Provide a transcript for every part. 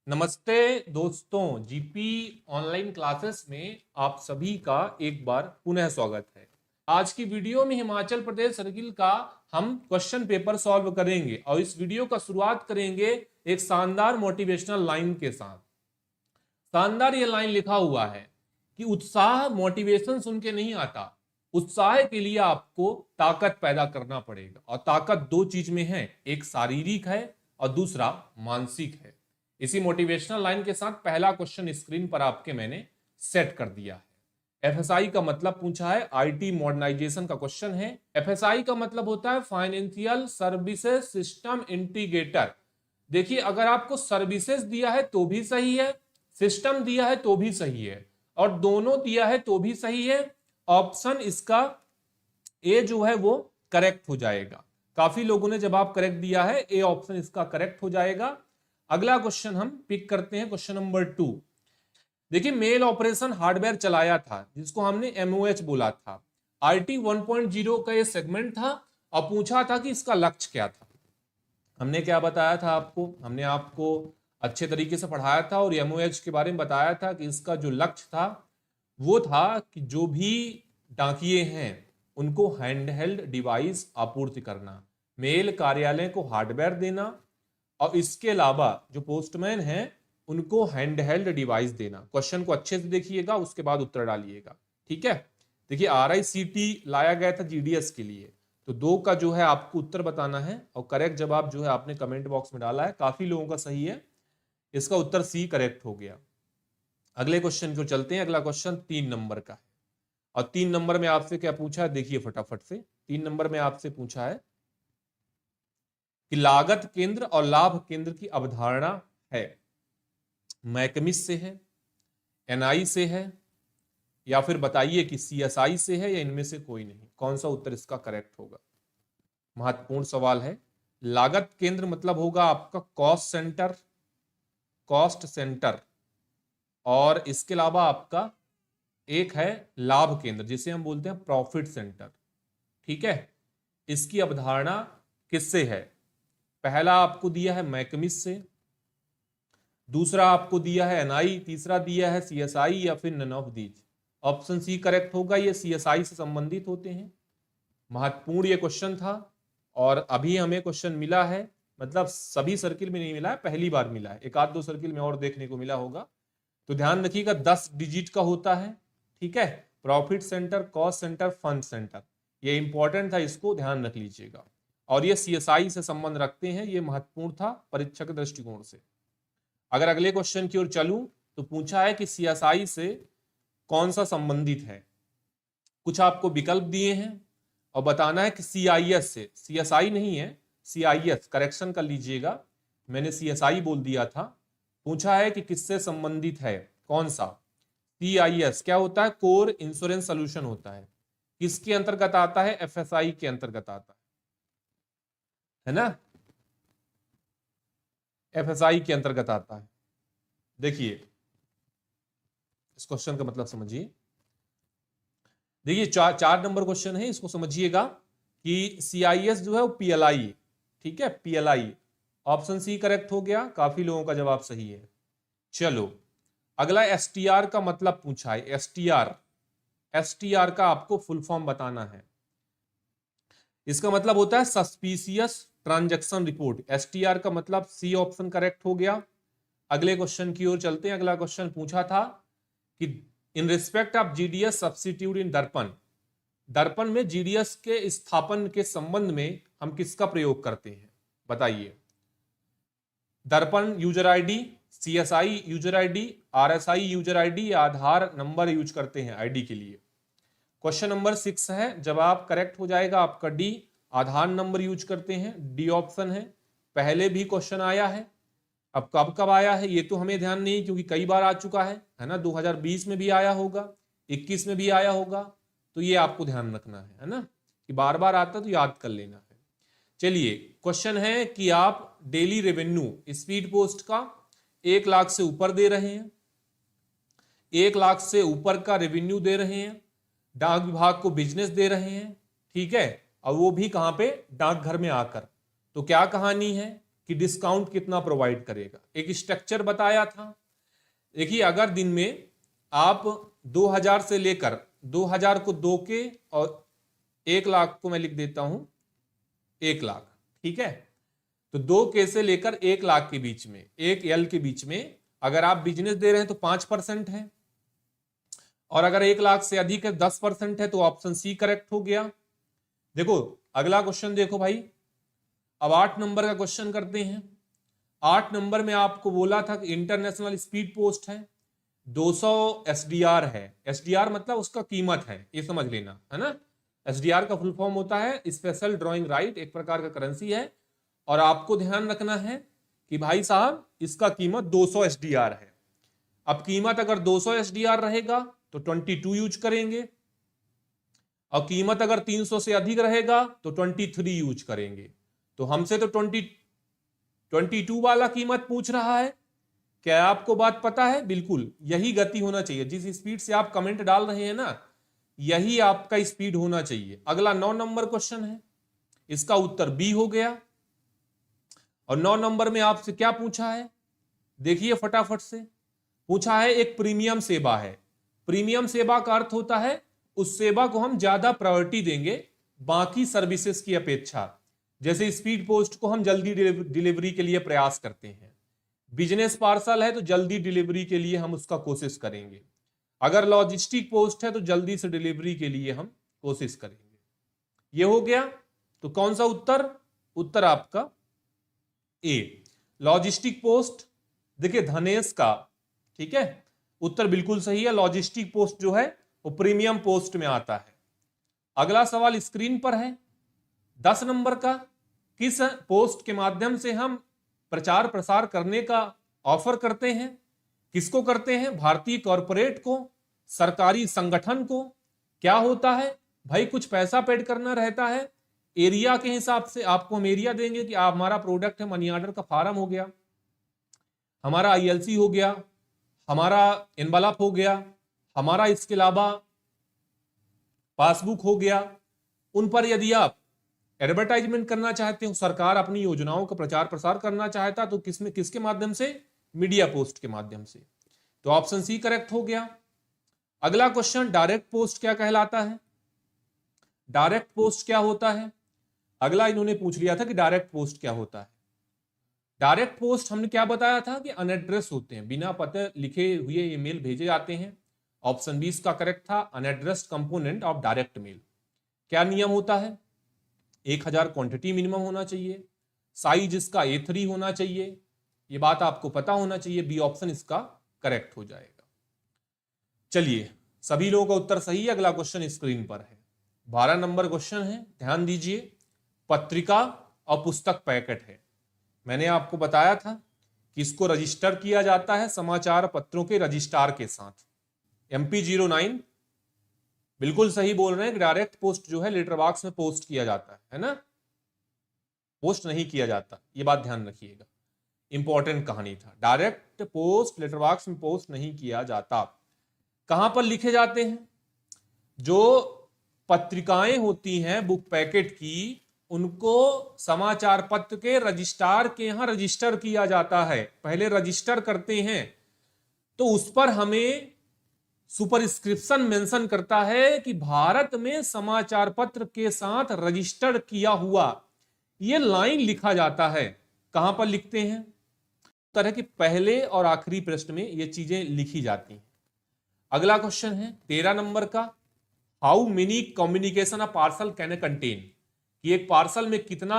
नमस्ते दोस्तों, GP online classes में आप सभी का एक बार पुनः स्वागत है। आज की वीडियो में हिमाचल प्रदेश सर्किल का हम क्वेश्चन पेपर सॉल्व करेंगे और इस वीडियो का शुरुआत करेंगे एक शानदार मोटिवेशनल लाइन के साथ। शानदार ये लाइन लिखा हुआ है कि उत्साह मोटिवेशन सुन के नहीं आता, उत्साह के लिए आपको ताकत पैदा करना पड़ेगा और ताकत दो चीज में है, एक शारीरिक है और दूसरा मानसिक है। इसी मोटिवेशनल लाइन के साथ पहला क्वेश्चन स्क्रीन पर आपके मैंने सेट कर दिया है। एफएसआई का मतलब पूछा है, आईटी मॉडर्नाइजेशन का क्वेश्चन है। एफएसआई का मतलब होता है फाइनेंशियल सर्विसेज सिस्टम इंटीग्रेटर। देखिए, अगर आपको सर्विसेज दिया है तो भी सही है, सिस्टम दिया है तो भी सही है, और दोनों दिया है तो भी सही है। ऑप्शन इसका ए जो है वो करेक्ट हो जाएगा। काफी लोगों ने जवाब करेक्ट दिया है, ए ऑप्शन इसका करेक्ट हो जाएगा। अगला क्वेश्चन हम पिक करते हैं, क्वेश्चन नंबर 2। देखिए, मेल ऑपरेशन हार्डवेयर चलाया था जिसको हमने एमओएच बोला था। आईटी 1.0 का ये सेगमेंट था और पूछा था कि इसका लक्ष्य क्या था। हमने क्या बताया था आपको, हमने आपको अच्छे तरीके से पढ़ाया था और एमओएच के बारे में बताया था कि इसका जो लक्ष्य था वो था कि जो भी डाकिये हैं उनको हैंडहेल्ड डिवाइस आपूर्ति करना, मेल कार्यालय को हार्डवेयर देना और इसके अलावा जो पोस्टमैन हैं उनको हैंडहेल्ड डिवाइस देना। क्वेश्चन को अच्छे से देखिएगा, उसके बाद उत्तर डालिएगा, ठीक है। देखिए, आरआईसीटी लाया गया था जीडीएस के लिए, तो 2 का जो है आपको उत्तर बताना है और करेक्ट जवाब जो है आपने कमेंट बॉक्स में डाला है, काफी लोगों का सही है। इसका उत्तर सी करेक्ट हो गया। अगले क्वेश्चन को चलते हैं। अगला क्वेश्चन 3 नंबर का है और 3 नंबर में आपसे क्या पूछा है, देखिए फटाफट से। 3 नंबर में आपसे पूछा है कि लागत केंद्र और लाभ केंद्र की अवधारणा है, मैकमिस से है, एनआई से है, या फिर बताइए कि सीएसआई से है, या इनमें से कोई नहीं। कौन सा उत्तर इसका करेक्ट होगा? महत्वपूर्ण सवाल है। लागत केंद्र मतलब होगा आपका कॉस्ट सेंटर, और इसके अलावा आपका एक है लाभ केंद्र जिसे हम बोलते हैं प्रॉफिट सेंटर, ठीक है। इसकी अवधारणा किससे है? पहला आपको दिया है मैकमिस से, दूसरा आपको दिया है एनआई, तीसरा दिया है सीएसआई, या फिर none of these. Option C correct होगा, ये सीएसआई से संबंधित होते हैं। महत्वपूर्ण ये क्वेश्चन था और अभी हमें क्वेश्चन मिला है, मतलब सभी सर्किल में नहीं मिला है, पहली बार मिला है। एक आध दो सर्किल में और देखने को मिला होगा, तो ध्यान रखिएगा 10 डिजिट का होता है, ठीक है। Profit centre, cost centre, fund centre, ये इंपॉर्टेंट था, इसको ध्यान रख लीजिएगा। और ये सीएसआई से संबंध रखते हैं, ये महत्वपूर्ण था परीक्षा के दृष्टिकोण से। अगर अगले क्वेश्चन की ओर चलूं तो पूछा है कि सीएसआई से कौन सा संबंधित है। कुछ आपको विकल्प दिए हैं और बताना है कि सीआईएस से, सीएसआई नहीं है, सीआईएस, करेक्शन कर लीजिएगा, मैंने सीएसआई बोल दिया था। पूछा है कि किससे संबंधित है, कौन सा। सीआईएस क्या होता है? कोर इंश्योरेंस सोल्यूशन होता है। किसके अंतर्गत आता है? एफएसआई के अंतर्गत आता है ना, एफएसआई के अंतर्गत आता है। देखिए, इस क्वेश्चन का मतलब समझिए। देखिए, 4 नंबर क्वेश्चन है, इसको समझिएगा कि सीआईएस जो है वो पीएलआई, ठीक है, पीएलआई। ऑप्शन सी करेक्ट हो गया, काफी लोगों का जवाब सही है। चलो, अगला एसटीआर का मतलब पूछा है। एसटीआर, एसटीआर का आपको फुल फॉर्म बताना है। इसका मतलब होता है सस्पिशियस ट्रांजैक्शन रिपोर्ट। एसटीआर का मतलब सी ऑप्शन करेक्ट हो गया। अगले क्वेश्चन की ओर चलते हैं। अगला क्वेश्चन पूछा था कि in respect of GDS substitute in Darpan, Darpan में जीडीएस के स्थापन के संबंध में हम किसका प्रयोग करते हैं, बताइए। दर्पण user ID, CSI user ID, RSI user ID, या आधार नंबर यूज करते हैं आईडी के लिए। क्वेश्चन नंबर 6 है, जवाब करेक्ट हो जाएगा आपका डी, आधार नंबर यूज करते हैं, डी ऑप्शन है। पहले भी क्वेश्चन आया है, अब कब कब आया है ये तो हमें ध्यान नहीं, क्योंकि कई बार आ चुका है ना। 2020 में भी आया होगा, 21 में भी आया होगा, तो ये आपको ध्यान रखना है ना, कि बार बार आता तो याद कर लेना है। चलिए, क्वेश्चन है कि आप डेली रेवेन्यू स्पीड पोस्ट का 1 लाख से ऊपर दे रहे हैं, 1 लाख से ऊपर का रेवेन्यू दे रहे हैं, डाक विभाग को बिजनेस दे रहे हैं, ठीक है, और वो भी कहां पे? डाकघर में आकर। तो क्या कहानी है? कि डिस्काउंट कितना प्रोवाइड करेगा। एक स्ट्रक्चर बताया था। देखिए, अगर दिन में आप 2000 से लेकर 2000 को 2 के और 1 लाख को मैं लिख देता हूं 1 लाख, ठीक है। तो 2 के से लेकर 1 लाख के बीच में, 1 L के बीच में अगर आप बिजनेस दे रहे हैं तो 5% है, और अगर 1 लाख से अधिक है 10% है, तो ऑप्शन सी करेक्ट हो गया। देखो अगला क्वेश्चन देखो भाई, अब 8 नंबर का क्वेश्चन करते हैं। 8 नंबर में आपको बोला था कि इंटरनेशनल स्पीड पोस्ट है, 200 SDR है। SDR मतलब उसका कीमत है, ये समझ लेना, है ना। SDR का फुल फॉर्म होता है स्पेशल ड्रॉइंग राइट, एक प्रकार का करेंसी है। और आपको ध्यान रखना है कि भाई साहब इसका कीमत 200 SDR है। अब कीमत अगर 200 SDR रहेगा तो 22 यूज करेंगे, और कीमत अगर 300 से अधिक रहेगा तो 23 यूज करेंगे। तो हमसे तो 22 वाला कीमत पूछ रहा है। क्या आपको बात पता है? बिल्कुल यही गति होना चाहिए, जिस स्पीड से आप कमेंट डाल रहे हैं ना, यही आपका स्पीड होना चाहिए। अगला 9 नंबर क्वेश्चन है, इसका उत्तर बी हो गया। और 9 नंबर में आपसे क्या पूछा है, देखिए फटाफट से। पूछा है एक प्रीमियम सेवा है। प्रीमियम सेवा का अर्थ होता है उस सेवा को हम ज्यादा प्रायोरिटी देंगे बाकी सर्विसेज की अपेक्षा। जैसे स्पीड पोस्ट को हम जल्दी डिलीवरी के लिए प्रयास करते हैं, बिजनेस पार्सल है तो जल्दी डिलीवरी के लिए हम उसका कोशिश करेंगे, अगर लॉजिस्टिक पोस्ट है तो जल्दी से डिलीवरी के लिए हम कोशिश करेंगे। ये हो गया। तो कौन सा उत्तर? उत्तर आपका ए, लॉजिस्टिक पोस्ट। देखिए धनेश का, ठीक है, उत्तर बिल्कुल सही है। लॉजिस्टिक पोस्ट जो है वो प्रीमियम पोस्ट में आता है। अगला सवाल स्क्रीन पर है 10 नंबर का, किस पोस्ट के माध्यम से हम प्रचार प्रसार करने का ऑफर करते हैं? किसको करते हैं? भारतीय कॉरपोरेट को, सरकारी संगठन को। क्या होता है भाई, कुछ पैसा पेड करना रहता है। एरिया के हिसाब से आपको हम एरिया देंगे कि आप, हमारा प्रोडक्ट है मनी ऑर्डर का फॉर्म हो गया, हमारा ILC हो गया, हमारा एनवलप हो गया, हमारा इसके अलावा पासबुक हो गया। उन पर यदि आप एडवर्टाइजमेंट करना चाहते हो, सरकार अपनी योजनाओं का प्रचार प्रसार करना चाहता तो किसके माध्यम से? मीडिया पोस्ट के माध्यम से। तो ऑप्शन सी करेक्ट हो गया। अगला क्वेश्चन, डायरेक्ट पोस्ट क्या कहलाता है? डायरेक्ट पोस्ट क्या होता है? अगला इन्होंने पूछ लिया था कि डायरेक्ट पोस्ट क्या होता है। डायरेक्ट पोस्ट हमने क्या बताया था कि अनएड्रेस होते हैं, बिना पते लिखे हुए ईमेल भेजे जाते हैं। ऑप्शन 20 का करेक्ट था, unaddressed component of direct mail. क्या नियम होता है? 1000 क्वांटिटी मिनिमम होना चाहिए, साइज इसका A3 होना चाहिए। ये बात आपको पता होना चाहिए। बी ऑप्शन इसका करेक्ट हो जाएगा। चलिए, सभी लोगों का उत्तर सही है। अगला क्वेश्चन स्क्रीन पर है, 12 नंबर क्वेश्चन है, ध्यान दीजिए। पत्रिका और पुस्तक पैकेट है। मैंने आपको बताया था कि इसको रजिस्टर किया जाता है समाचार पत्रों के रजिस्ट्रार के साथ। MP09 बिल्कुल सही बोल रहे हैं कि डायरेक्ट पोस्ट जो है लेटर बॉक्स में पोस्ट किया जाता है ना, पोस्ट नहीं किया जाता। ये बात ध्यान रखिएगा, इंपॉर्टेंट कहानी था। डायरेक्ट पोस्ट लेटर बॉक्स में पोस्ट नहीं किया जाता। कहां पर लिखे जाते हैं? जो पत्रिकाएं होती हैं बुक पैकेट की, उनको समाचार पत्र के रजिस्ट्रार के यहां रजिस्टर किया जाता है। पहले रजिस्टर करते हैं तो उस पर हमें सुपरस्क्रिप्शन मेंशन करता है कि भारत में समाचार पत्र के साथ रजिस्टर्ड किया हुआ, ये लाइन लिखा जाता है। कहां पर लिखते हैं? तरह के पहले और आखिरी प्रश्न में ये चीजें लिखी जाती हैं। अगला क्वेश्चन है 13 नंबर का, how many communication a parcel can contain, कि एक पार्सल में कितना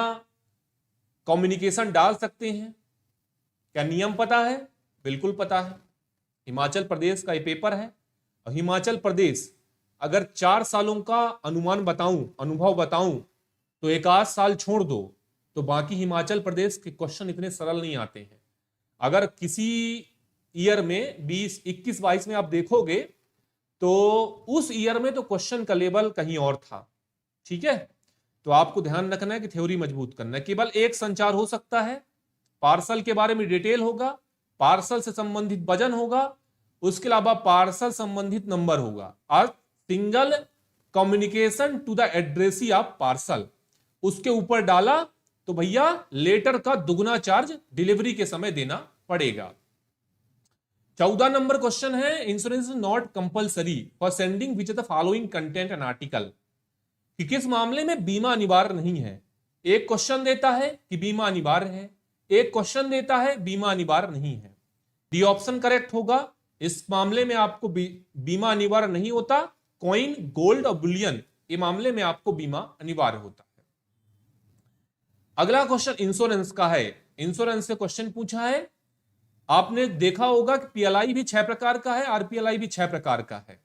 कम्युनिकेशन डाल सकते हैं? क्या नियम पता है? बिल्कुल पता है। हिमाचल प्रदेश का ये पेपर है, और हिमाचल प्रदेश अगर 4 सालों का अनुमान बताऊं, अनुभव बताऊं, तो 1 साल छोड़ दो तो बाकी हिमाचल प्रदेश के क्वेश्चन इतने सरल नहीं आते हैं। अगर किसी ईयर में 20, 21, 22 में आप देखोगे तो उस ईयर में तो क्वेश्चन का लेवल कहीं और था। ठीक है, तो आपको ध्यान रखना है कि थ्योरी मजबूत करना है। केवल एक संचार हो सकता है, पार्सल के बारे में डिटेल होगा, पार्सल से संबंधित वजन होगा, उसके अलावा पार्सल संबंधित नंबर होगा, और single communication to the addressee of parcel, उसके ऊपर डाला तो भैया लेटर का दुगना चार्ज डिलीवरी के समय देना पड़ेगा। 14 नंबर क्वेश्चन है, insurance not compulsory for sending which the following content and article, कि किस मामले में बीमा अनिवार्य नहीं है। एक क्वेश्चन देता है कि बीमा अनिवार्य है, एक क्वेश्चन देता है बीमा अनिवार्य नहीं है। डी ऑप्शन करेक्ट होगा। इस मामले में आपको बीमा अनिवार्य नहीं होता। कॉइन, गोल्ड और बुलियन, ये मामले में आपको बीमा अनिवार्य होता है। अगला क्वेश्चन इंश्योरेंस का है। इंश्योरेंस से क्वेश्चन पूछा है, आपने देखा होगा कि पीएलआई भी 6 प्रकार का है, आरपीएलआई भी 6 प्रकार का है।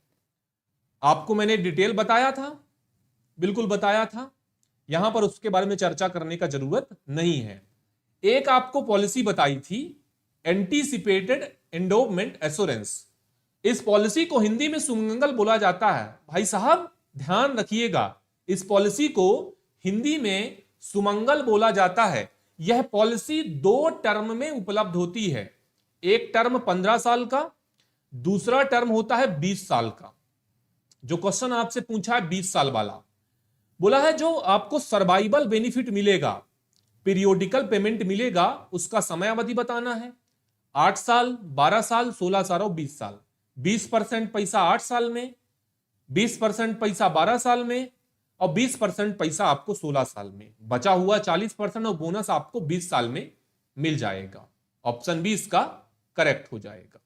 आपको मैंने डिटेल बताया था, बिल्कुल बताया था, यहां पर उसके बारे में चर्चा करने का जरूरत नहीं है। एक आपको पॉलिसी बताई थी, एंटीसिपेटेड एंडोवमेंट एश्योरेंस। इस पॉलिसी को हिंदी में सुमंगल बोला जाता है। भाई साहब ध्यान रखिएगा, इस पॉलिसी को हिंदी में सुमंगल बोला जाता है। यह पॉलिसी 2 टर्म में उपलब्ध होती है। एक टर्म 15 साल का, दूसरा टर्म होता है 20 साल का। जो क्वेश्चन आपसे पूछा है 20 साल वाला, बोला है जो आपको सर्वाइवल बेनिफिट मिलेगा, पीरियोडिकल पेमेंट मिलेगा, उसका समय अवधि बताना है। 8 साल, 12 साल, 16 साल और 20 साल। 20% पैसा 8 साल में, 20% पैसा 12 साल में और 20% पैसा आपको 16 साल में। बचा हुआ 40% और बोनस आपको 20 साल में मिल जाएगा। ऑप्शन 20 का करेक्ट हो जाएगा।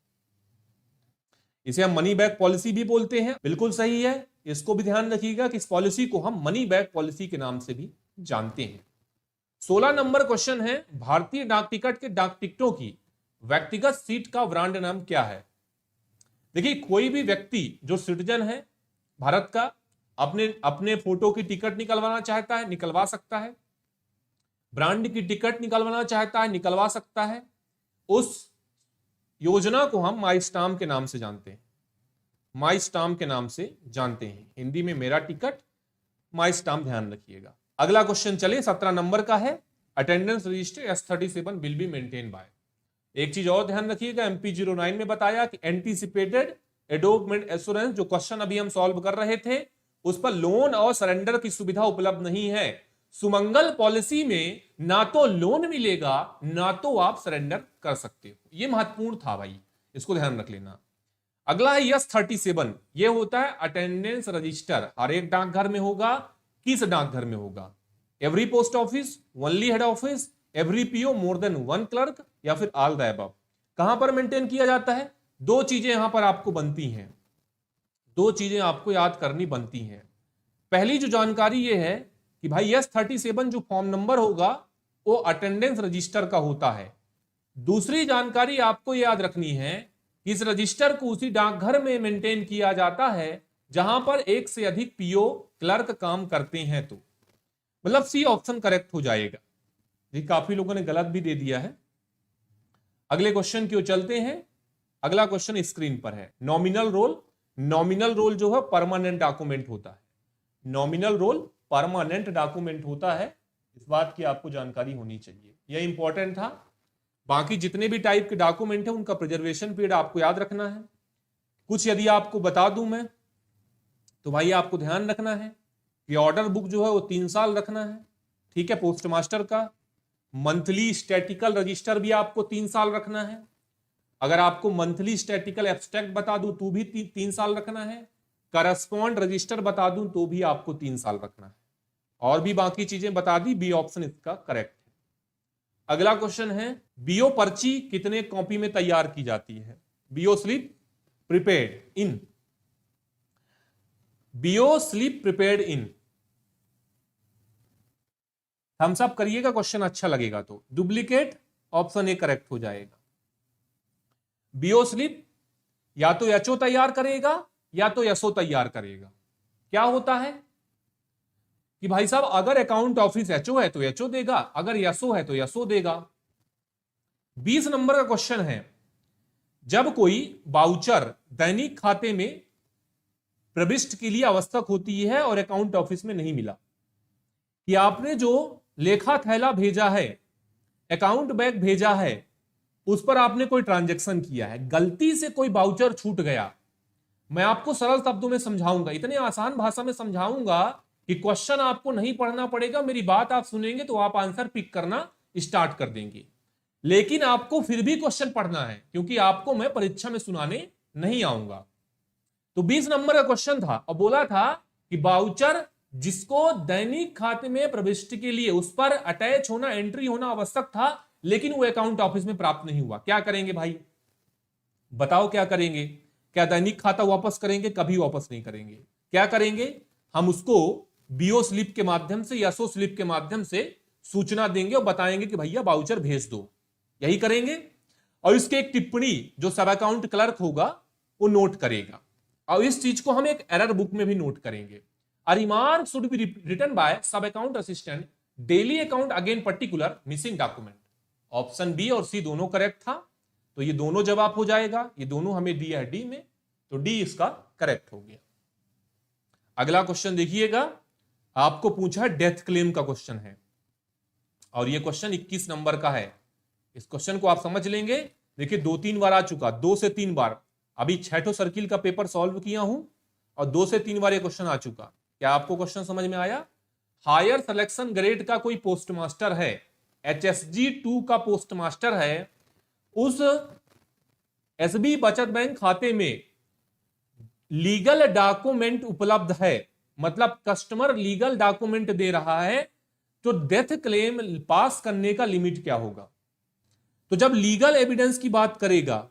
इसे हम मनी बैक पॉलिसी भी बोलते हैं, बिल्कुल सही है। इसको भी ध्यान रखिएगा कि इस पॉलिसी को हम मनी बैक पॉलिसी के नाम से भी जानते हैं। 16 नंबर क्वेश्चन है, भारतीय डाक टिकट के डाक टिकटों की व्यक्तिगत सीट का ब्रांड नाम क्या है। देखिए, कोई भी व्यक्ति जो सिटीजन है भारत का, अपने फोटो की टिकट निकलवाना चाहता है, निकलवा सकता है। ब्रांड की टिकट निकलवाना चाहता है, निकलवा सकता है। उस योजना को हम माई स्टाम्प के नाम से जानते हैं। माई स्टाम्प के नाम से जानते हैं, हिंदी में मेरा टिकट, माई स्टाम्प, ध्यान रखिएगा। अगला क्वेश्चन चले, 17 नंबर का है, attendance register S37 will be maintain by. एक चीज और ध्यान रखिएगा, MP09 में बताया कि एंटीसिपेटेड एंडोवमेंट एश्योरेंस, जो क्वेश्चन अभी हम सॉल्व कर रहे थे, उस पर लोन और सरेंडर की सुविधा उपलब्ध नहीं है। सुमंगल पॉलिसी में ना तो लोन मिलेगा, ना तो आप सरेंडर कर सकते हो। यह महत्वपूर्ण था भाई, इसको ध्यान रख लेना। अगला है S37, यह होता है अटेंडेंस रजिस्टर। हर एक डाकघर में होगा। किस डाकघर में होगा? Every post office, only head office, every PO, more than 1 clerk, या फिर ऑल द अबव। कहां पर मेंटेन किया जाता है? 2 चीजें यहां पर आपको बनती हैं, 2 चीजें आपको याद करनी बनती हैं। पहली जो जानकारी यह है कि भाई S37 जो फॉर्म नंबर होगा वो अटेंडेंस रजिस्टर का होता है। दूसरी जानकारी आपको याद रखनी है कि इस रजिस्टर को उसी डाकघर में मेंटेन किया जाता है जहां पर एक से अधिक पीओ क्लर्क काम करते हैं। तो मतलब सी ऑप्शन करेक्ट हो जाएगा। ये काफी लोगों ने गलत भी दे दिया है। अगले क्वेश्चन की ओर चलते हैं। अगला क्वेश्चन स्क्रीन पर है, नॉमिनल रोल। नॉमिनल रोल जो है परमानेंट डॉक्यूमेंट होता है। नॉमिनल रोल परमानेंट डॉक्यूमेंट होता है, इस बात की आपको जानकारी होनी चाहिए। यह इंपॉर्टेंट था। बाकी जितने भी टाइप के डॉक्यूमेंट है उनका प्रिजर्वेशन पीरियड आपको याद रखना है। कुछ यदि आपको बता दूं मैं तो भाई आपको ध्यान रखना है कि ऑर्डर बुक जो है वो 3 साल रखना है, ठीक है, पोस्ट मास्टर का। मंथली स्टैटिकल रजिस्टर भी आपको 3 साल रखना है। अगर आपको मंथली स्टैटिकल एब्स्ट्रैक्ट बता दूं तो भी 3 साल रखना है। करस्पॉन्ड रजिस्टर बता दूं तो भी आपको 3 साल रखना है। और भी बाकी चीजें बता दी, बी ऑप्शन इसका करेक्ट है। अगला क्वेश्चन है, बीओ पर्ची कितने कॉपी में तैयार की जाती है? BO slip prepared in, BO slip prepared in. Thumbs up करिएगा क्वेश्चन अच्छा लगेगा तो। डुप्लीकेट, ऑप्शन ए करेक्ट हो जाएगा। बीओ स्लिप या तो एचओ तैयार करेगा या तो एसओ तैयार करेगा। क्या होता है कि भाई साहब अगर अकाउंट ऑफिस एचओ है तो एचओ देगा, अगर एसओ है तो एसओ देगा। 20 नंबर का क्वेश्चन है, जब कोई वाउचर दैनिक खाते में प्रविष्ट के लिए आवश्यक होती है और अकाउंट ऑफिस में नहीं मिला, कि आपने जो लेखा थैला भेजा है, अकाउंट बैग भेजा है, उस पर आपने कोई ट्रांजैक्शन किया है, गलती से कोई वाउचर छूट गया। मैं आपको सरल शब्दों में समझाऊंगा, इतने आसान भाषा में समझाऊंगा कि क्वेश्चन आपको नहीं पढ़ना पड़ेगा, मेरी बात आप सुनेंगे तो आप आंसर पिक करना स्टार्ट कर देंगे, लेकिन आपको फिर भी क्वेश्चन पढ़ना है, क्योंकि आपको मैं परीक्षा में सुनाने नहीं आऊंगा। तो 20 नंबर का क्वेश्चन था और बोला था कि बाउचर जिसको दैनिक खाते में प्रविष्टि के लिए उस पर अटैच होना, एंट्री होना आवश्यक था, लेकिन वो अकाउंट ऑफिस में प्राप्त नहीं हुआ, क्या करेंगे भाई? बताओ क्या करेंगे? क्या दैनिक खाता वापस करेंगे? कभी वापस नहीं करेंगे। क्या करेंगे? हम उसको बीओ स्लिप के माध्यम से, एसओ स्लिप के माध्यम से सूचना देंगे और बताएंगे कि भैया बाउचर भेज दो, यही करेंगे। और इसके एक टिप्पणी जो सब अकाउंट क्लर्क होगा वो नोट करेगा, और इस चीज को हम एक एरर बुक में भी नोट करेंगे। A remark should be written by sub account assistant daily account again particular missing document। Option B और सी दोनों करेक्ट था, तो ये दोनों जवाब हो जाएगा, ये दोनों हमें डी है डी में, तो डी इसका करेक्ट हो गया। अगला क्वेश्चन देखिएगा, आपको पूछा डेथ क्लेम का क्वेश्चन है, और ये क्वेश्चन 21 नंबर का है। इस क्वेश्चन को आप समझ लेंगे। देखिए 2-3 बार आ चुका, 2 से 3 बार, अभी 6 सर्किल का पेपर सॉल्व किया हूं और 2 से 3 बार ये क्वेश्चन आ चुका। क्या आपको क्वेश्चन समझ में आया? हायर सिलेक्शन ग्रेड का कोई पोस्ट मास्टर है, HSG 2 का पोस्ट मास्टर है, उस एसबी बचत बैंक खाते में लीगल डॉक्यूमेंट उपलब्ध है, मतलब कस्टमर लीगल डॉक्यूमेंट दे रहा है, तो डेथ क्लेम पास करने का लिमिट क्या होगा? तो जब लीगल एविडेंस की बात करेगा,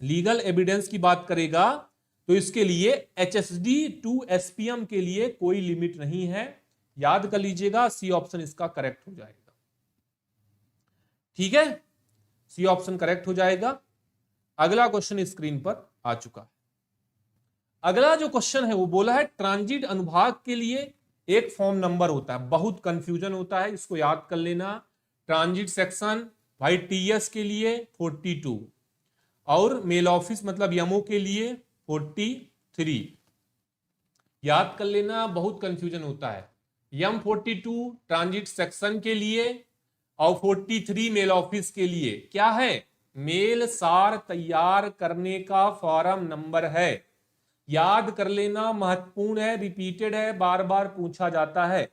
लीगल एविडेंस की बात करेगा, तो इसके लिए HSD 2 SPM के लिए कोई लिमिट नहीं है, याद कर लीजिएगा। सी ऑप्शन इसका करेक्ट हो जाएगा, ठीक है, सी ऑप्शन करेक्ट हो जाएगा। अगला क्वेश्चन स्क्रीन पर आ चुका है। अगला जो क्वेश्चन है वो बोला है ट्रांजिट अनुभाग के लिए एक फॉर्म नंबर होता है, बहुत कंफ्यूजन होता है, इसको याद कर लेना। ट्रांजिट सेक्शन भाई TS के लिए 42 और मेल ऑफिस मतलब यमओ के लिए 43, याद कर लेना, बहुत कंफ्यूजन होता है। यम 42 ट्रांजिट सेक्शन के लिए और 43 मेल ऑफिस के लिए क्या है? मेल सार तैयार करने का फॉर्म नंबर है, याद कर लेना, महत्वपूर्ण है, रिपीटेड है, बार बार पूछा जाता है।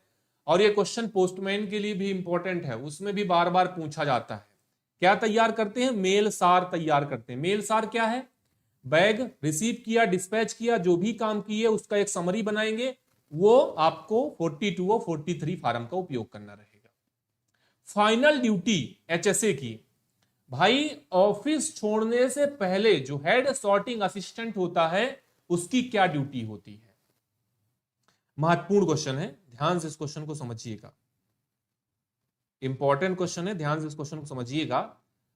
और ये क्वेश्चन पोस्टमैन के लिए भी इंपॉर्टेंट है, उसमें भी बार बार पूछा जाता है। क्या तैयार करते हैं? मेल सार तैयार करते हैं। मेल सार क्या है? बैग रिसीव किया, डिस्पैच किया, जो भी काम किए उसका एक समरी बनाएंगे, वो आपको 42 और 43 फॉर्म का उपयोग करना रहेगा। फाइनल ड्यूटी HSA की, भाई ऑफिस छोड़ने से पहले जो हेड सॉर्टिंग असिस्टेंट होता है उसकी क्या ड्यूटी होती है? महत्वपूर्ण क्वेश्चन है, ध्यान से इस क्वेश्चन को समझिएगा, इंपॉर्टेंट क्वेश्चन है, ध्यान से इस क्वेश्चन को समझिएगा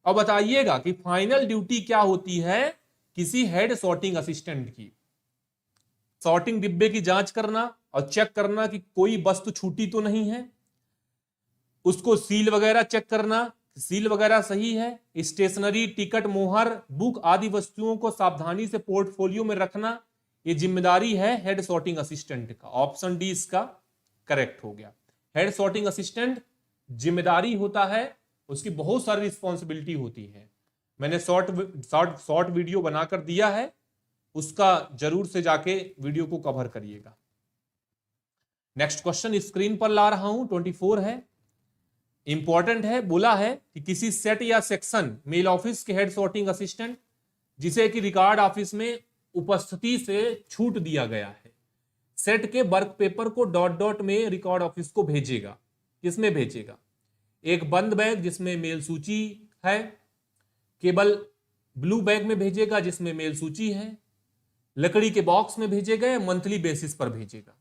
और बताइएगा कि फाइनल ड्यूटी क्या होती है किसी हेड सॉर्टिंग असिस्टेंट की। सॉर्टिंग डिब्बे की जांच करना और चेक करना कि कोई वस्तु छूटी तो नहीं है, उसको सील वगैरह चेक करना, सील वगैरह सही है, स्टेशनरी, टिकट, मोहर, बुक आदि वस्तुओं को सावधानी से पोर्टफोलियो में रखना, ये जिम्मेदारी है हेड सॉर्टिंग असिस्टेंट का। ऑप्शन डी इसका करेक्ट हो गया। हेड सॉर्टिंग असिस्टेंट जिम्मेदारी होता है, उसकी बहुत सारी रिस्पॉन्सिबिलिटी होती है। मैंने शॉर्ट वीडियो बनाकर दिया है, उसका जरूर से जाके वीडियो को कवर करिएगा। नेक्स्ट क्वेश्चन स्क्रीन पर ला रहा हूं, 24 है, इंपॉर्टेंट है। बोला है कि किसी सेट या सेक्शन मेल ऑफिस के हेड सॉर्टिंग असिस्टेंट जिसे कि रिकॉर्ड ऑफिस में उपस्थिति से छूट दिया गया है, सेट के work paper co dot dot में रिकॉर्ड ऑफिस को भेजेगा। किसमें भेजेगा? एक बंद बैग जिसमें मेल सूची है, केवल ब्लू बैग में भेजेगा जिसमें मेल सूची है, लकड़ी के बॉक्स में भेजेगा या मंथली बेसिस पर भेजेगा?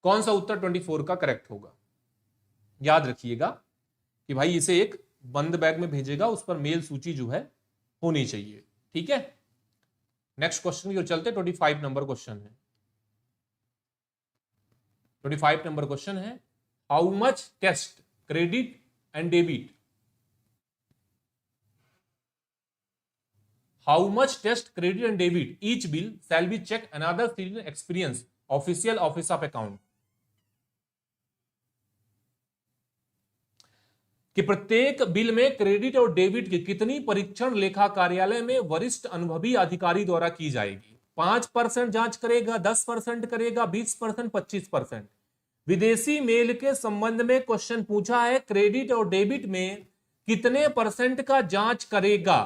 कौन सा उत्तर 24 का करेक्ट होगा? याद रखिएगा कि भाई इसे एक बंद बैग में भेजेगा, उस पर मेल सूची जो है होनी चाहिए, ठीक है। नेक्स्ट क्वेश्चन की ओर चलते, 25 नंबर क्वेश्चन है। 25 नंबर क्वेश्चन है, how much test credit and debit, how much test credit and debit each bill shall be check another citizen experience official office of account, कि प्रत्येक बिल में credit और debit की कितनी परीक्षण लेखा कार्यालय में वरिष्ठ अनुभवी अधिकारी द्वारा की जाएगी। 5% जांच करेगा, 10% करेगा, 20%, 25%। विदेशी मेल के संबंध में क्वेश्चन पूछा है, क्रेडिट और डेबिट में कितने परसेंट का जांच करेगा,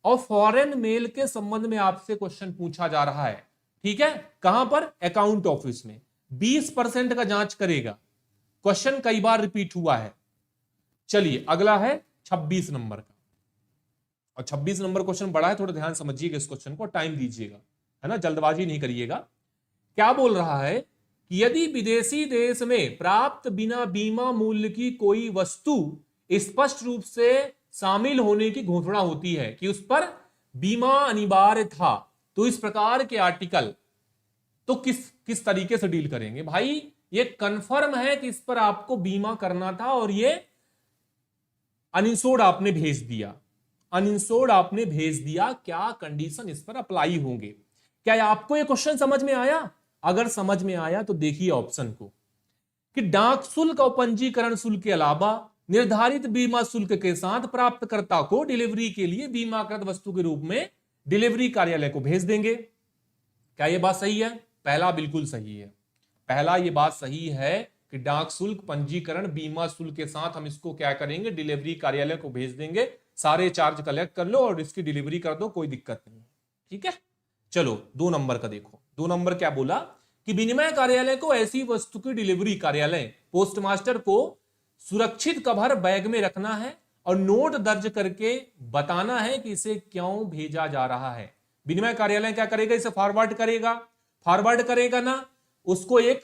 और फॉरेन मेल के संबंध में आपसे क्वेश्चन पूछा जा रहा है। ठीक है, कहां पर? अकाउंट ऑफिस में 20% का जांच करेगा। क्वेश्चन कई बार रिपीट हुआ है। चलिए अगला है 26 नंबर का, और 26 नंबर क्वेश्चन बड़ा है, थोड़ा ध्यान समझिएगा इस क्वेश्चन को, टाइम दीजिएगा, है ना, जल्दबाजी नहीं करिएगा। क्या बोल रहा है कि यदि विदेशी देश में प्राप्त बिना बीमा मूल्य की कोई वस्तु स्पष्ट रूप से शामिल होने की घोषणा होती है कि उस पर बीमा अनिवार्य था, तो इस प्रकार के आर्टिकल तो किस तरीके से डील करेंगे? भाई ये कंफर्म है कि इस पर आपको बीमा करना था और ये अनइंश्योर्ड आपने भेज दिया, अनइंश्योर्ड आपने भेज दिया, क्या कंडीशन इस पर अप्लाई होंगे? क्या आपको ये क्वेश्चन समझ में आया? अगर समझ में आया तो देखिए ऑप्शन को, कि डाक शुल्क और पंजीकरण शुल्क के अलावा निर्धारित बीमा शुल्क के साथ प्राप्तकर्ता को डिलीवरी के लिए बीमाकृत वस्तु के रूप में डिलीवरी कार्यालय को भेज देंगे। क्या यह बात सही है? पहला बिल्कुल सही है, पहला ये बात सही है कि डाक शुल्क, पंजीकरण, बीमा शुल्क के साथ हम इसको क्या करेंगे? डिलीवरी कार्यालय को भेज देंगे। सारे चार्ज कलेक्ट कर लो और इसकी डिलीवरी कर दो, कोई दिक्कत नहीं। ठीक है, चलो 2 नंबर का देखो। 2 नंबर क्या बोला कि विनिमय कार्यालय को ऐसी वस्तु की डिलीवरी कार्यालय पोस्टमास्टर को सुरक्षित कवर बैग में रखना है और नोट दर्ज करके बताना है कि इसे क्यों भेजा जा रहा है। विनिमय कार्यालय क्या करेगा? इसे फॉरवर्ड करेगा ना, उसको एक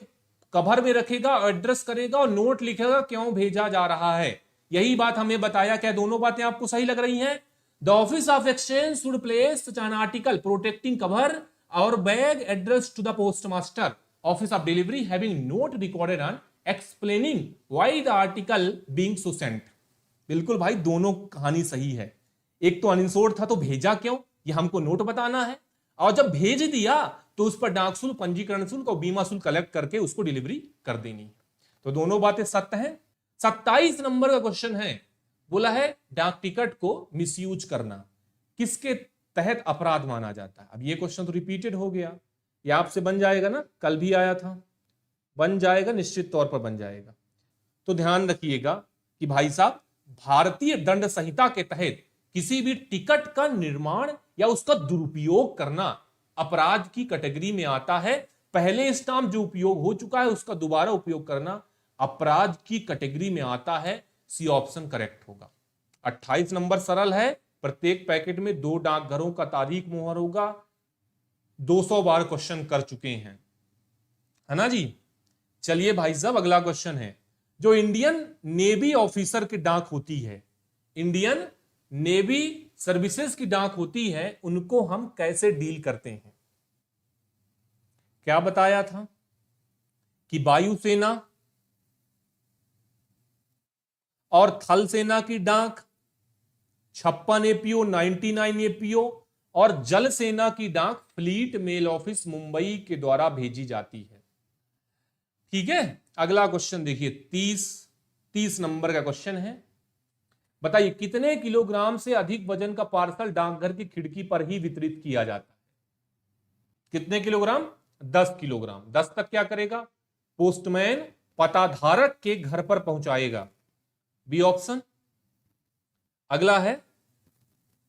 कवर में रखेगा, एड्रेस करेगा और नोट लिखेगा क्यों भेजा जा रहा है। यही बात हमें बताया। क्या दोनों बातें आपको सही लग रही हैं? The office of exchange should place such an article protecting cover और bag address to the postmaster office of delivery having note recorded on explaining why the article being so sent. बिल्कुल भाई, दोनों कहानी सही है। एक तो अनइंश्योर्ड था तो भेजा क्यों, ये हमको नोट बताना है, और जब भेज दिया तो उस पर डाक शुल्क, पंजीकरण शुल्क और बीमा शुल्क कलेक्ट करके उसको डिलीवरी कर देनी है। तो दोनों बातें सत्य हैं। 27 नंबर का क्वेश्चन है, बोला है डाक टिकट को मिसयूज करना किसके तहत अपराध माना जाता है? अब ये क्वेश्चन तो रिपीटेड हो गया, ये आपसे बन जाएगा ना, कल भी आया था, बन जाएगा, निश्चित तौर पर बन जाएगा। तो ध्यान रखिएगा कि भाई साहब, भारतीय दंड संहिता के तहत किसी भी टिकट का निर्माण या उसका दुरुपयोग करना अपराध की कैटेगरी में आता है। पहले स्टाम्प जो उपयोग हो चुका है उसका दोबारा उपयोग करना अपराध की कैटेगरी में आता है। सी ऑप्शन करेक्ट होगा। 28 नंबर सरल है, प्रत्येक पैकेट में 2 डाकघरों का तारीख मोहर होगा। 200 बार क्वेश्चन कर चुके हैं, है ना जी। चलिए भाई साहब, अगला क्वेश्चन है, जो इंडियन नेवी ऑफिसर की डाक होती है, इंडियन नेवी सर्विसेज की डाक होती है, उनको हम कैसे डील करते हैं? क्या बताया था कि वायुसेना और थल सेना की डाक 56 एपीओ, 99 एपीओ और जल सेना की डाक फ्लीट मेल ऑफिस मुंबई के द्वारा भेजी जाती है। ठीक है, अगला क्वेश्चन देखिए, 30 नंबर का क्वेश्चन है। बताइए कितने किलोग्राम से अधिक वजन का पार्सल डाकघर की खिड़की पर ही वितरित किया जाता है? कितने किलोग्राम? 10 किलोग्राम। 10 तक क्या करेगा? पोस्टमैन पताधारक के घर पर पहुंचाएगा। B option. अगला है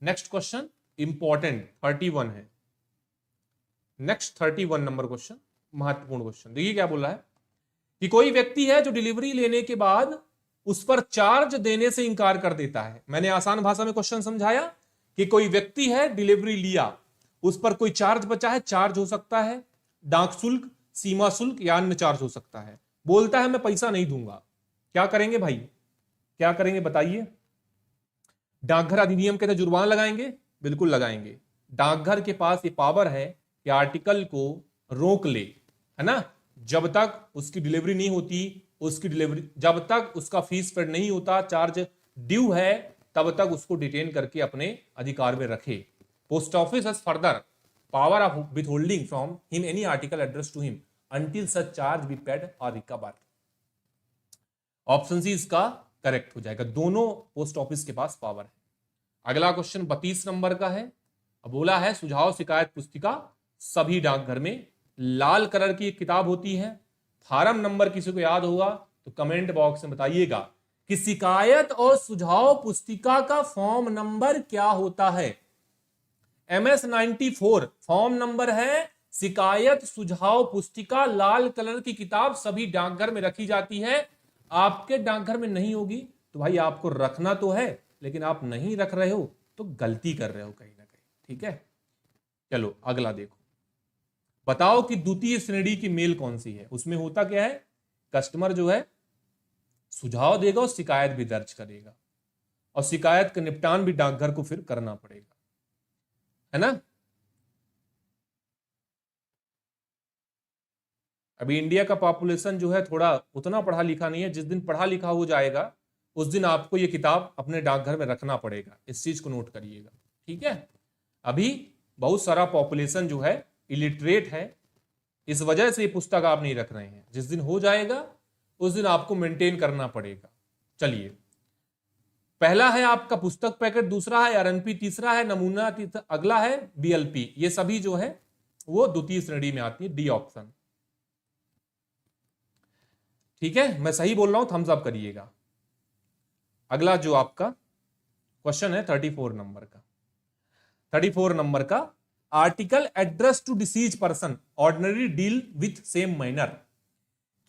नेक्स्ट क्वेश्चन, इंपॉर्टेंट 31 है। नेक्स्ट 31 नंबर क्वेश्चन महत्वपूर्ण क्वेश्चन। देखिए क्या बोला है कि कोई व्यक्ति है जो डिलीवरी लेने के बाद उस पर चार्ज देने से इंकार कर देता है। मैंने आसान भाषा में क्वेश्चन समझाया कि कोई व्यक्ति है, डिलीवरी लिया, उस पर कोई चार्ज बचा है, चार्ज हो सकता है डाक शुल्क, सीमा शुल्क या अन्य चार्ज हो सकता है, बोलता है मैं पैसा नहीं दूंगा। क्या करेंगे भाई, क्या करेंगे बताइए? डाकघर अधिनियम के तहत जुर्माना लगाएंगे? बिल्कुल लगाएंगे। डाकघर के पास ये पावर है कि आर्टिकल को रोक ले, है ना, जब तक उसकी डिलीवरी नहीं होती, उसकी डिलीवरी जब तक उसका फीस पेड नहीं होता, चार्ज ड्यू है, तब तक उसको डिटेन करके अपने अधिकार में रखे। Post office has further power of withholding from him any article address to him until such charge be paid or recover. Option c इसका करेक्ट हो जाएगा। दोनों पोस्ट ऑफिस के पास पावर है। अगला क्वेश्चन 32 नंबर का है। अब बोला है सुझाव शिकायत पुस्तिका सभी डाकघर में। लाल कलर की एक किताब होती है। फार्म नंबर किसी को याद होगा तो कमेंट बॉक्स में बताइएगा कि शिकायत और सुझाव पुस्तिका का फॉर्म नंबर क्या होता है। MS 94 फॉर्म नंबर है। शिकायत सुझाव पुस्तिका लाल कलर की किताब सभी डाकघर में रखी जाती है। आपके डाकघर में नहीं होगी तो भाई आपको रखना तो है, लेकिन आप नहीं रख रहे हो तो गलती कर रहे हो कहीं ना कहीं। ठीक है, चलो अगला देखो। बताओ कि द्वितीय श्रेणी की मेल कौन सी है। उसमें होता क्या है, कस्टमर जो है सुझाव देगा और शिकायत भी दर्ज करेगा, और शिकायत का निपटान भी डाकघर को फिर करना पड़ेगा, है ना। अभी इंडिया का पॉपुलेशन जो है थोड़ा उतना पढ़ा लिखा नहीं है। जिस दिन पढ़ा लिखा हो जाएगा उस दिन आपको ये किताब अपने डाकघर में रखना पड़ेगा। इस चीज को नोट करिएगा, ठीक है। अभी बहुत सारा पॉपुलेशन जो है इलिटरेट है, इस वजह से ये पुस्तक आप नहीं रख रहे हैं। जिस दिन हो जाएगा उस दिन आपको मेंटेन करना पड़ेगा। चलिए, पहला है आपका पुस्तक पैकेट, दूसरा है RNP, तीसरा है नमूना, अगला है BLP। ये सभी जो है वो द्वितीय श्रेणी में आती है, डी ऑप्शन। ठीक है, मैं सही बोल रहा हूं, थम्स अप करिएगा। अगला जो आपका क्वेश्चन है 34 नंबर का। 34 नंबर का, article address to deceased person ordinary deal with same manner.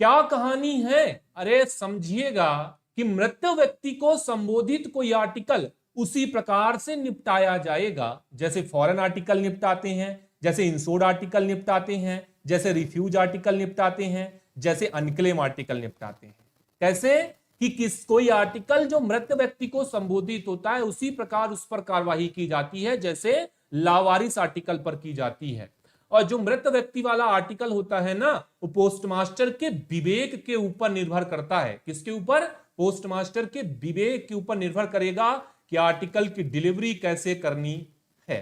क्या कहानी है? अरे समझिएगा कि मृत व्यक्ति को संबोधित कोई आर्टिकल उसी प्रकार से निपटाया जाएगा जैसे फॉरेन आर्टिकल निपटाते हैं, जैसे इंश्योर्ड आर्टिकल निपटाते हैं, जैसे रिफ्यूज आर्टिकल निपटाते हैं, जैसे अनक्लेम आर्टिकल निपटाते हैं। कैसे कि कोई आर्टिकल जो मृत व्यक्ति को संबोधित होता है उसी प्रकार उस पर कार्यवाही की जाती है जैसे लावारिस आर्टिकल पर की जाती है। और जो मृत व्यक्ति वाला आर्टिकल होता है ना, वो पोस्टमास्टर के विवेक के ऊपर निर्भर करता है। किसके ऊपर? पोस्टमास्टर के विवेक के ऊपर निर्भर करेगा कि आर्टिकल की डिलीवरी कैसे करनी है।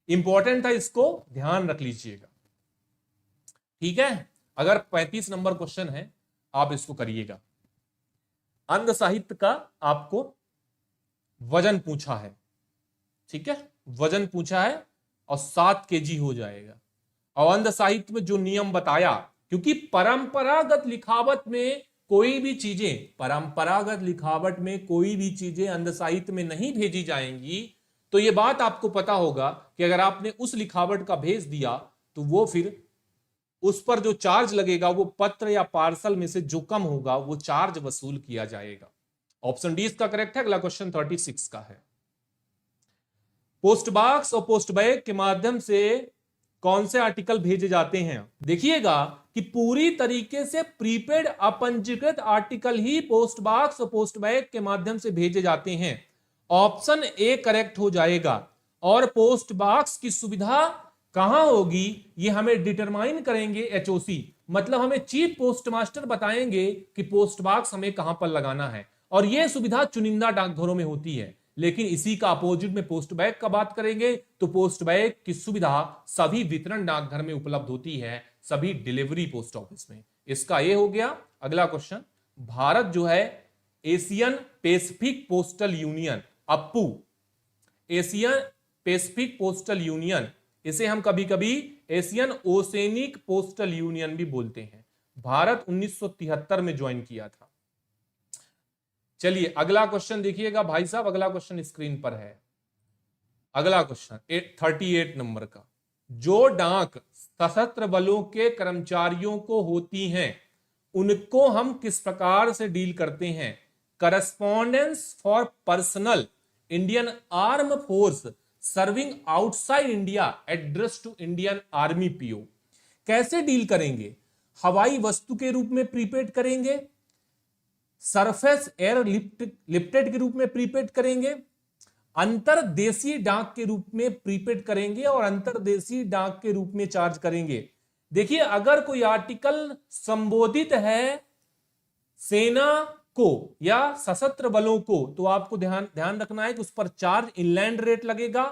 इंपॉर्टेंट है, इसको ध्यान रख लीजिएगा, ठीक है। अगर 35 नंबर क्वेश्चन है आप इसको करिएगा। अंध साहित्य का आपको वजन पूछा है, ठीक है, वजन पूछा है और 7 kg हो जाएगा। और अंध साहित्य में जो नियम बताया, क्योंकि परंपरागत लिखावट में कोई भी चीजें, परंपरागत लिखावट में कोई भी चीजें अंध साहित्य में नहीं भेजी जाएंगी, तो यह बात आपको पता होगा कि अगर आपने उस लिखावट का भेज दिया तो वो फिर उस पर जो चार्ज लगेगा वो पत्र या पार्सल में से जो कम होगा वो चार्ज वसूल किया जाएगा। ऑप्शन डी इसका करेक्ट है। अगला क्वेश्चन 36 का है। पोस्ट बॉक्स और पोस्ट बैग के माध्यम से कौन से आर्टिकल भेजे जाते हैं? देखिएगा कि पूरी तरीके से प्रीपेड अपंजीकृत आर्टिकल ही पोस्ट बॉक्स और पोस्ट बैग के माध्यम से भेजे जाते हैं। ऑप्शन ए करेक्ट हो जाएगा। और पोस्ट बॉक्स की सुविधा कहां होगी ये हमें डिटरमाइन करेंगे HOC, मतलब हमें चीफ पोस्ट मास्टर बताएंगे कि पोस्ट बॉक्स हमें कहां पर लगाना है। और यह सुविधा चुनिंदा डाकघरों में होती है, लेकिन इसी का अपोजिट में पोस्ट बैग का बात करेंगे तो पोस्ट बैग की सुविधा सभी वितरण डाकघर में उपलब्ध होती है, सभी डिलीवरी पोस्ट ऑफिस में। इसका ये हो गया। अगला क्वेश्चन, भारत जो है Asian Pacific postal union, Appu, Asian Pacific postal union, इसे हम कभी कभी एशियन ओसेनिक पोस्टल यूनियन भी बोलते हैं, भारत 1973 में ज्वाइन किया था। चलिए अगला क्वेश्चन देखिएगा भाई साहब, अगला क्वेश्चन स्क्रीन पर है। अगला क्वेश्चन 38 नंबर का, जो डाक सशस्त्र बलों के कर्मचारियों को होती हैं उनको हम किस प्रकार से डील करते हैं? Correspondence for personal Indian arm force serving outside India address to Indian army PO। कैसे डील करेंगे? हवाई वस्तु के रूप में प्रीपेड करेंगे, सरफेस एयर लिफ्टेड के रूप में प्रीपेड करेंगे, अंतरदेशीय डाक के रूप में प्रीपेड करेंगे और अंतरदेशीय डाक के रूप में चार्ज करेंगे। देखिए, अगर कोई आर्टिकल संबोधित है सेना को या सशस्त्र बलों को तो आपको ध्यान रखना है कि उस पर चार्ज इनलैंड रेट लगेगा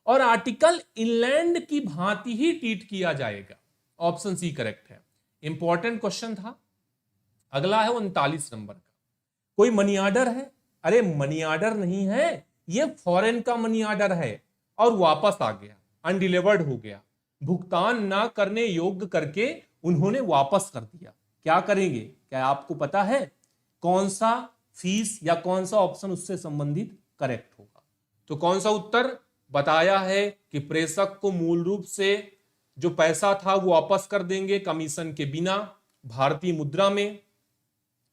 और आर्टिकल इनलैंड की भांति ही ट्रीट किया जाएगा। ऑप्शन सी करेक्ट है। इंपॉर्टेंट क्वेश्चन था। अगला है 39 नंबर का, कोई मनी ऑर्डर है? अरे मनी ऑर्डर नहीं है, ये फॉरेन का मनी ऑर्डर है और वापस आ गया, अनडिलीवर्ड हो गया। भुगतान ना करने योग्य करके उन्होंने वापस कर दिया। क्या करेंगे? क्या आपको पता है कौन सा फीस या कौन सा ऑप्शन उससे संबंधित करेक्ट होगा? तो कौन सा उत्तर बताया है कि प्रेषक को मूल रूप से जो पैसा था वो वापस कर देंगे कमीशन के बिना भारतीय मुद्रा में।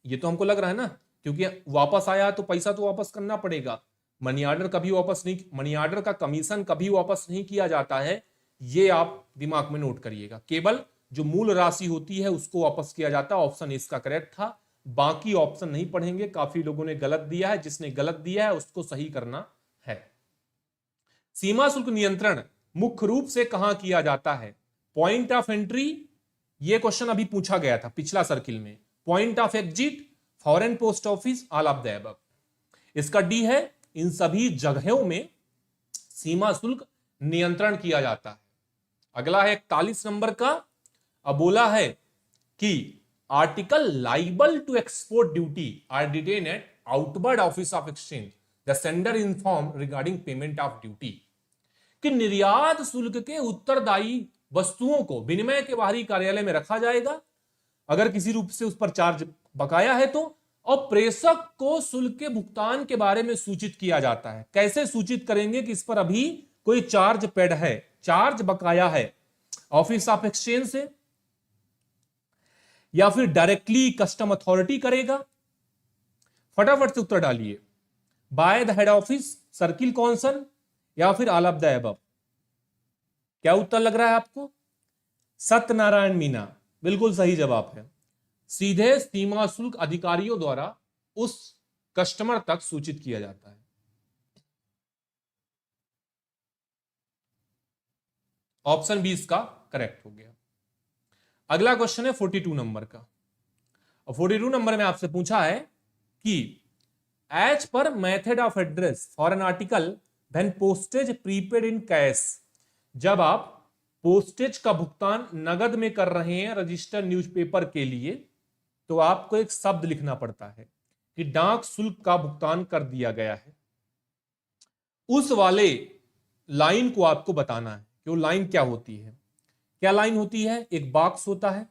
ये तो हमको लग रहा है ना, क्योंकि वापस आया तो पैसा तो वापस करना पड़ेगा। मनी ऑर्डर कभी वापस नहीं, मनी ऑर्डर का कमीशन कभी वापस नहीं किया जाता है, ये आप दिमाग में नोट करिएगा। केवल जो मूल राशि होती है उसको वापस किया जाता है। ऑप्शन इसका करेक्ट था। बाकी ऑप्शन नहीं पढ़ेंगे, काफी लोगों ने गलत दिया है। जिसने गलत दिया है उसको सही करना है। सीमा शुल्क नियंत्रण मुख्य रूप से कहां किया जाता है? पॉइंट ऑफ एंट्री, ये क्वेश्चन अभी पूछा गया था पिछला सर्किल में। Point of exit, foreign post office, all of the above. इसका डी है, इन सभी जगहों में सीमा शुल्क नियंत्रण किया जाता है। अगला है 41 नंबर का। अब बोला है कि article liable to export duty are detain at outward office of exchange, the sender inform regarding payment of duty. कि निर्यात शुल्क के उत्तरदायी वस्तुओं को विनिमय के बाहरी कार्यालय में रखा जाएगा अगर किसी रूप से उस पर चार्ज बकाया है तो, और प्रेषक को शुल्क के भुगतान के बारे में सूचित किया जाता है। कैसे सूचित करेंगे कि इस पर अभी कोई चार्ज पेड है, चार्ज बकाया है? ऑफिस ऑफ एक्सचेंज से, या फिर डायरेक्टली कस्टम अथॉरिटी करेगा? फटाफट से उत्तर डालिए। By the head office, circle council, या फिर ऑल ऑफ द अबव? क्या उत्तर लग रहा है आपको? सत्यनारायण मीना बिल्कुल सही जवाब है। सीधे सीमा शुल्क अधिकारियों द्वारा उस कस्टमर तक सूचित किया जाता है। ऑप्शन 20 का करेक्ट हो गया। अगला क्वेश्चन है 42 नंबर का। और 42 नंबर में आपसे पूछा है कि as per method of address for an article when postage prepaid in cash, जब आप पोस्टेज का भुगतान नगद में कर रहे हैं रजिस्टर्ड न्यूज़पेपर के लिए, तो आपको एक शब्द लिखना पड़ता है कि डाक शुल्क का भुगतान कर दिया गया है। उस वाले लाइन को आपको बताना है कि वो लाइन क्या होती है। क्या लाइन होती है? एक बॉक्स होता है,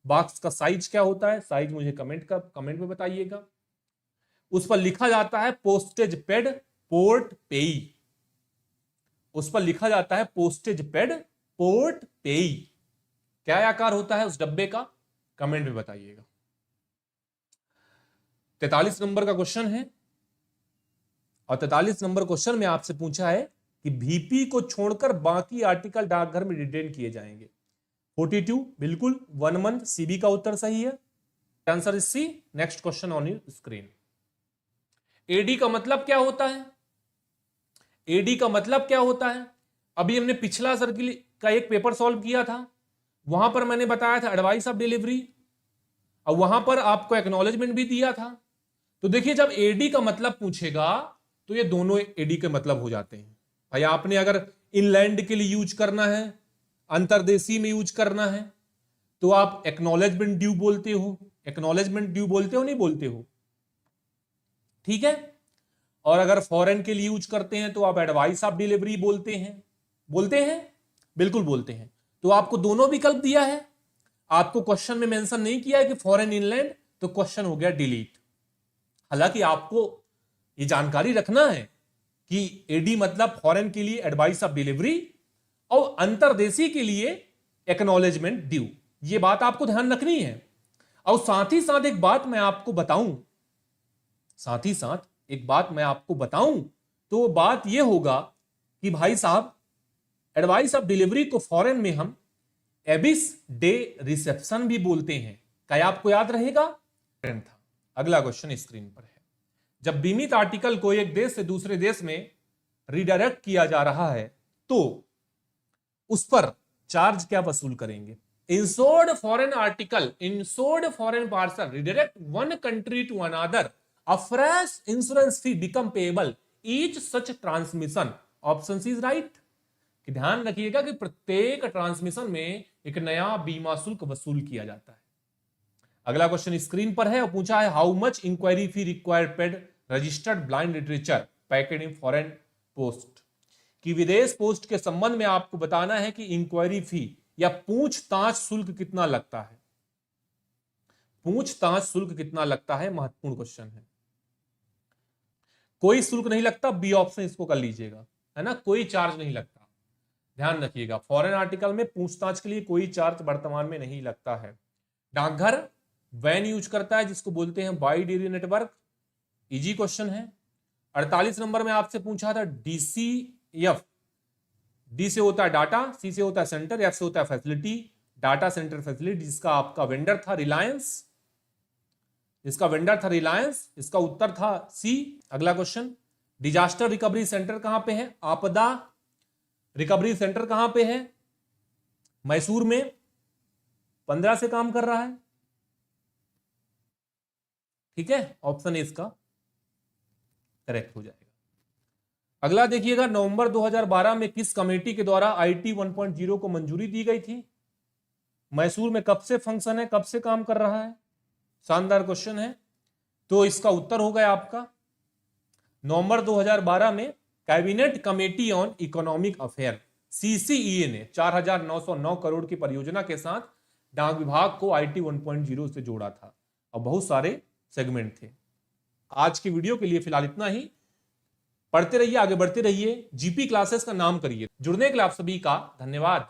बॉक्स का साइज क्या होता है? साइज मुझे कमेंट में बताइएगा। उस पर लिखा जाता है पोस्टेज पेड पोर्ट पेई। उस पर लिखा जाता है पोस्टेज पेड पोर्ट पेई। क्या आकार होता है उस डब्बे का? कमेंट में बताइएगा। 43 नंबर का क्वेश्चन है, और 43 नंबर क्वेश्चन में आपसे पूछा है कि भीपी को छोड़कर बाकी आर्टिकल डाकघर में रिटेन किए जाएंगे। 42 बिल्कुल 1 मंथ, सीबी का उत्तर सही है। Answer is C. Next question on your screen. AD का मतलब क्या होता है? एडी का मतलब क्या होता है? अभी हमने पिछला सर्किल का एक पेपर सॉल्व किया था, वहां पर मैंने बताया था एडवाइस ऑफ डिलीवरी, और वहां पर आपको एक्नॉलेजमेंट भी दिया था। तो देखिए, जब एडी का मतलब पूछेगा तो ये दोनों एडी के मतलब हो जाते हैं। भाई आपने अगर इनलैंड के लिए यूज करना है, अंतरदेशी में यूज करना है, तो आप एक्नॉलेजमेंट ड्यू बोलते हो। एक्नॉलेजमेंट ड्यू बोलते हो, नहीं बोलते हो? ठीक है। और अगर फॉरेन के लिए यूज करते हैं तो आप एडवाइस ऑफ डिलीवरी बोलते हैं। बोलते हैं, बिल्कुल बोलते हैं। तो आपको दोनों विकल्प दिया है। आपको क्वेश्चन में मेंशन नहीं किया है कि फॉरेन इनलैंड, तो क्वेश्चन हो गया डिलीट। हालांकि आपको ये जानकारी रखना है कि एडी मतलब फॉरेन के लिए एडवाइस ऑफ डिलीवरी और अंतरदेशी के लिए एक्नॉलेजमेंट ड्यू। ये बात आपको ध्यान रखनी है। और साथ ही साथ एक बात मैं आपको बताऊं, तो बात यह होगा कि भाई साहब, एडवाइस ऑफ डिलीवरी को फॉरेन में हम एबिस डे रिसेप्शन भी बोलते हैं। क्या आपको याद रहेगा? था। अगला क्वेश्चन स्क्रीन पर है। जब बीमित आर्टिकल को एक देश से दूसरे देश में रिडायरेक्ट किया जा रहा है तो उस पर चार्ज क्या वसूल करेंगे? Insured foreign article, insured foreign parcel redirect one country to another, a fresh insurance fee become payable each such transmission। Option C is right. कि ध्यान रखिएगा कि प्रत्येक ट्रांसमिशन में एक नया बीमा शुल्क वसूल किया जाता है। अगला क्वेश्चन स्क्रीन पर है और पूछा है how much inquiry fee required paid registered blind literature packet in foreign post. कि विदेश पोस्ट के संबंध में आपको बताना है कि इंक्वायरी फी या पूछताछ शुल्क कितना लगता है। पूछताछ शुल्क कितना लगता है, महत्वपूर्ण क्वेश्चन है। कोई शुल्क नहीं लगता, बी ऑप्शन इसको कर लीजिएगा, है ना, कोई चार्ज नहीं लगता, ध्यान रखिएगा। फॉरेन आर्टिकल में पूछताछ के लिए कोई चार्ज वर्तमान में नहीं लगता है। डाकघर वैन यूज करता है जिसको बोलते हैं by dairy network, easy question है। 48 नंबर में आपसे पूछा था DCF, डी से होता है डाटा, सी से होता है सेंटर, एफ से होता है फैसिलिटी, डाटा सेंटर फैसिलिटी, जिसका आपका वेंडर था रिलायंस, इसका वेंडर था रिलायंस, इसका उत्तर था सी। अगला क्वेश्चन, डिजास्टर रिकवरी सेंटर कहां पे है, आपदा रिकवरी सेंटर कहां पे है, मैसूर में, 15 से काम कर रहा है, ठीक है, ऑप्शन ए इसका करेक्ट हो जाएगा। अगला देखिएगा, नवंबर 2012 में किस कमेटी के द्वारा IT 1.0 को मंजूरी दी गई थी। मैसूर में कब से फंक्शन है, कब से काम कर रहा है, शानदार क्वेश्चन है। तो इसका उत्तर हो गया आपका नवंबर 2012 में cabinet committee on economic affair CCEA ने 4,909 करोड़ की परियोजना के साथ डाक विभाग को IT 1.0 से जोड़ा था और बहुत सारे सेगमेंट थे। आज की वीडियो के लिए फिलहाल इतना ही। पढ़ते रहिए, आगे बढ़ते रहिए, जीपी क्लासेस का नाम करिए। जुड़ने के लिए आप सभी का धन्यवाद।